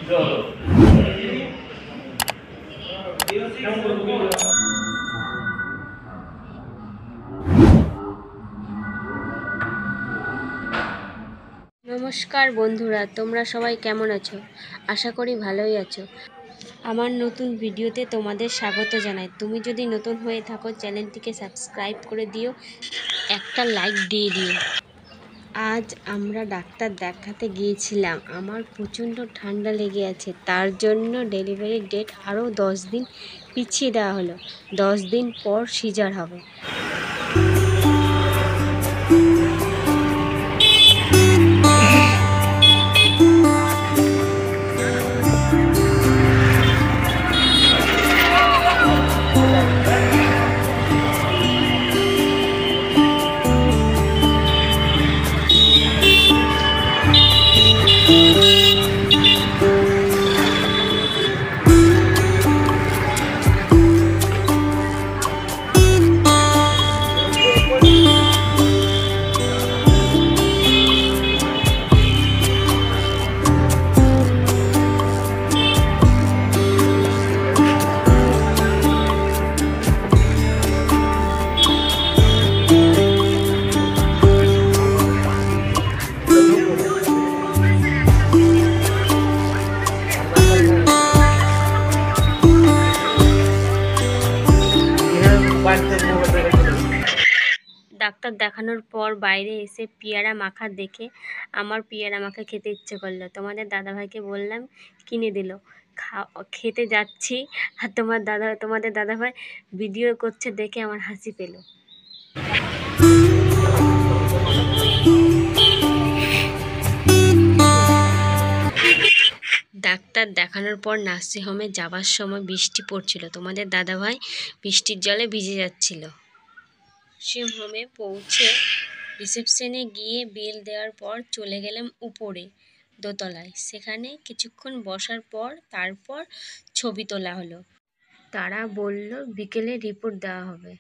নমস্কার বন্ধুরা, তোমরা সবাই কেমন আছো? আশা করি ভালোই আছো। আমার নতুন ভিডিওতে তোমাদের স্বাগত জানাই। তুমি যদি নতুন হয়ে থাকো চ্যানেলটিকে সাবস্ক্রাইব করে দিও, একটা লাইক দিয়ে দিও। আজ আমরা ডাক্তার দেখাতে গিয়েছিলাম। আমার প্রচণ্ড ঠান্ডা লেগে আছে, তার জন্য ডেলিভারির ডেট আরও 10 দিন পিছিয়ে দেওয়া হলো। 10 দিন পর সিজার হবে। ডাক্তার দেখানোর পর বাইরে এসে পেয়ারা মাখা দেখে আমার পেয়ারা মাখা খেতে ইচ্ছে করলো। তোমাদের দাদাভাইকে বললাম, কিনে দিল। খেতে যাচ্ছি আর তোমাদের দাদাভাই ভিডিও করছে দেখে আমার হাসি পেল। ডাক্তার দেখানোর পর নার্সিংহোমে যাওয়ার সময় বৃষ্টি পড়ছিল। তোমাদের দাদাভাই বৃষ্টির জলে ভিজে যাচ্ছিল। নার্সিংহোমে পৌঁছে রিসেপশনে গিয়ে বিল দেওয়ার পর চলে গেলাম উপরে দোতলায়। সেখানে কিছুক্ষণ বসার পর তারপর ছবি তোলা হলো। তারা বলল বিকেলে রিপোর্ট দেওয়া হবে।